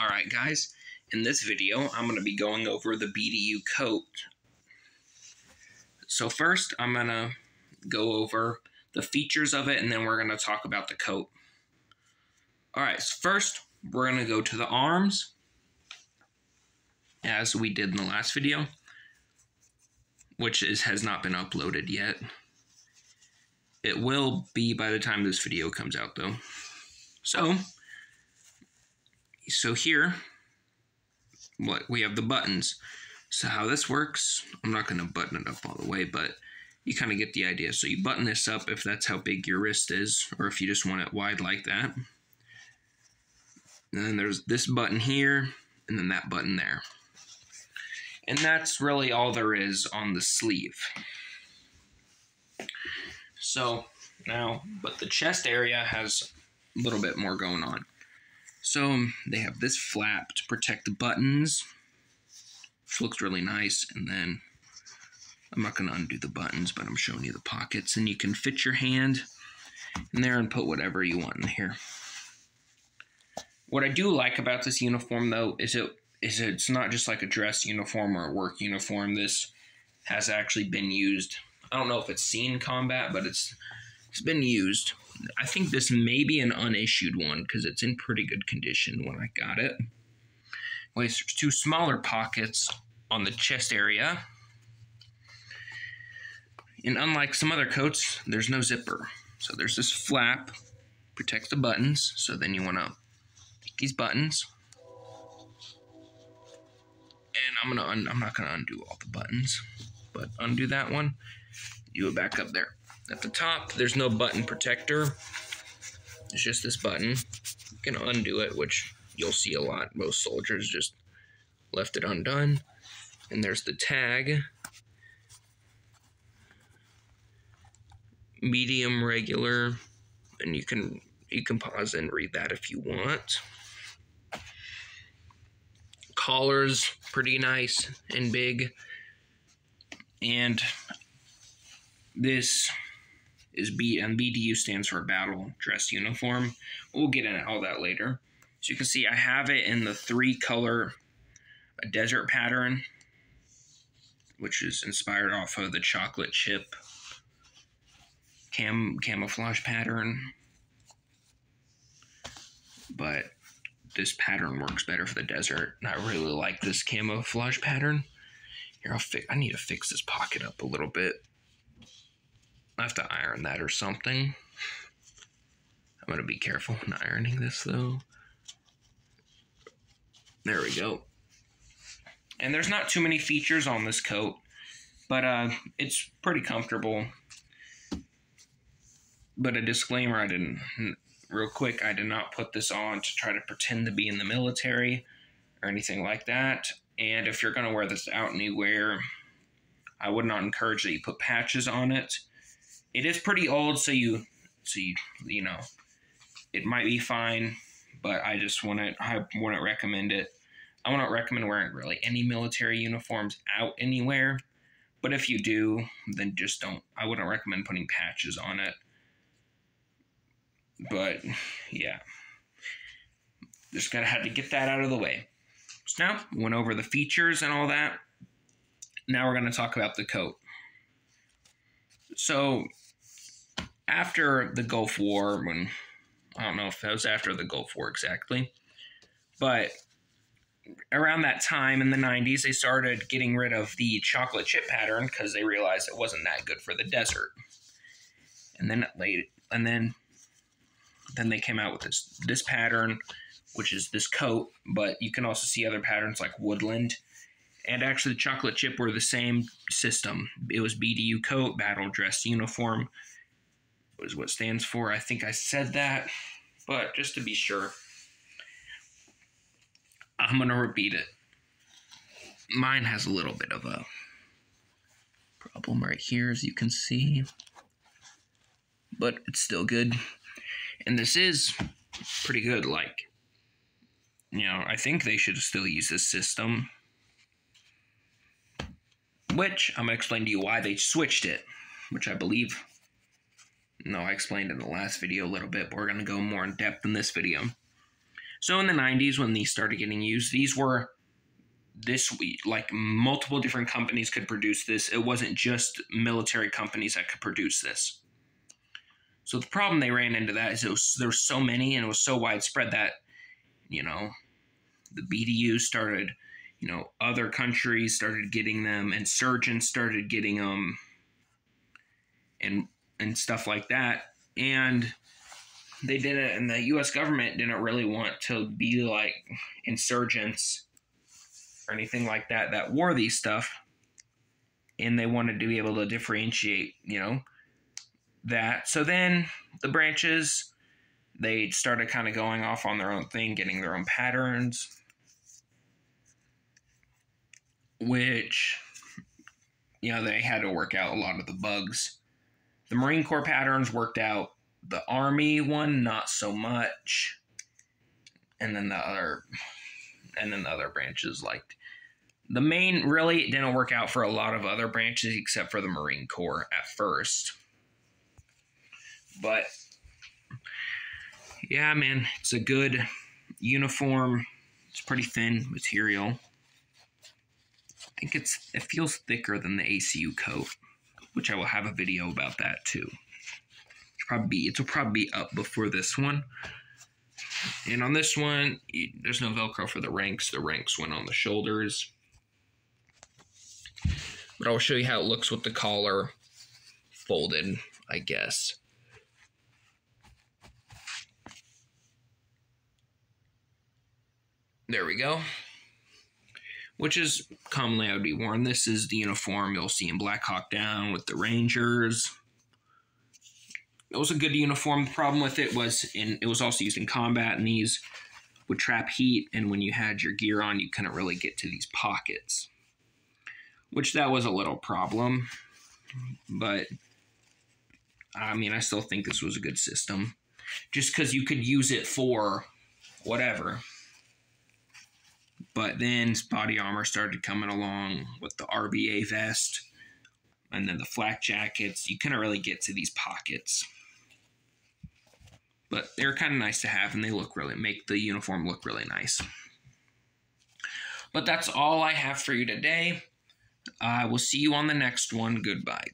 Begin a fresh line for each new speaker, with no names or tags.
Alright guys, in this video I'm going to be going over the BDU coat. So first I'm going to go over the features of it and then we're going to talk about the coat. Alright, so first we're going to go to the arms, as we did in the last video, which has not been uploaded yet. It will be by the time this video comes out though. So here, we have the buttons. So how this works, I'm not going to button it up all the way, but you kind of get the idea. So you button this up if that's how big your wrist is, or if you just want it wide like that. And then there's this button here, and then that button there. And that's really all there is on the sleeve. So now, but the chest area has a little bit more going on. So they have this flap to protect the buttons, which looks really nice. And then I'm not going to undo the buttons, but I'm showing you the pockets. And you can fit your hand in there and put whatever you want in here. What I do like about this uniform, though, is it's not just like a dress uniform or a work uniform. This has actually been used. I don't know if it's seen combat, but it's been used. I think this may be an unissued one because it's in pretty good condition when I got it. There's two smaller pockets on the chest area. And unlike some other coats, there's no zipper. So there's this flap, protects the buttons. So then you want to take these buttons. And I'm not gonna undo all the buttons, but undo that one. Do it back up there. At the top, there's no button protector. It's just this button. You can undo it, which you'll see a lot. Most soldiers just left it undone. And there's the tag. Medium, regular, and you can pause and read that if you want. Collar's pretty nice and big. And this is BDU stands for Battle Dress Uniform. We'll get into all that later. So you can see I have it in the 3-color desert pattern, which is inspired off of the chocolate chip camouflage pattern. But this pattern works better for the desert. And I really like this camouflage pattern. Here, I need to fix this pocket up a little bit. I have to iron that or something. I'm going to be careful when ironing this, though. There we go. And there's not too many features on this coat, but it's pretty comfortable. But a disclaimer, real quick, I did not put this on to try to pretend to be in the military or anything like that. And if you're going to wear this out anywhere, I would not encourage that you put patches on it. It is pretty old, so you know, it might be fine, but I wouldn't recommend it. I wouldn't recommend wearing really any military uniforms out anywhere. But if you do, then just don't. I wouldn't recommend putting patches on it. But yeah, just had to get that out of the way. So now, went over the features and all that. Now we're going to talk about the coat. So after the Gulf War, I don't know if that was after the Gulf War exactly, but around that time in the 90s, they started getting rid of the chocolate chip pattern because they realized it wasn't that good for the desert. And then they came out with this pattern, which is this coat, but you can also see other patterns like woodland. And actually, the chocolate chip were the same system. It was BDU coat, Battle Dress Uniform, was what it stands for. I think I said that, but just to be sure, I'm going to repeat it. Mine has a little bit of a problem right here, as you can see, but it's still good. And this is pretty good. Like, you know, I think they should still use this system, which I'm going to explain to you why they switched it, which I believe No, I explained in the last video a little bit, but we're going to go more in depth in this video. So in the 90s, when these started getting used, these were like multiple different companies could produce this. It wasn't just military companies that could produce this. So the problem they ran into that is there were so many, and it was so widespread that, you know, the BDU started, you know, other countries started getting them, insurgents started getting them, and stuff like that. And they didn't, and the U.S. government didn't really want to be like insurgents or anything like that wore these stuff. And they wanted to be able to differentiate, you know, that. So then the branches, they started kind of going off on their own thing, getting their own patterns, which, you know, they had to work out a lot of the bugs. The Marine Corps patterns worked out. The Army one, not so much. And then the other branches, like the main, really, it didn't work out for a lot of other branches except for the Marine Corps at first. But yeah, man, it's a good uniform. It's pretty thin material. I think it feels thicker than the ACU coat, which I will have a video about that too. It'll probably be up before this one. And on this one, there's no Velcro for the ranks. The ranks went on the shoulders. But I'll show you how it looks with the collar folded, I guess. There we go. Which is commonly I would be worn. This is the uniform you'll see in Black Hawk Down with the Rangers. It was a good uniform. The problem with it was it was also used in combat, and these would trap heat, and when you had your gear on, you couldn't really get to these pockets, which that was a little problem. But I mean, I still think this was a good system, just because you could use it for whatever. But then body armor started coming along with the RBA vest, and then the flak jackets. You couldn't really get to these pockets. But they're kind of nice to have, and they make the uniform look really nice. But that's all I have for you today. I will see you on the next one. Goodbye.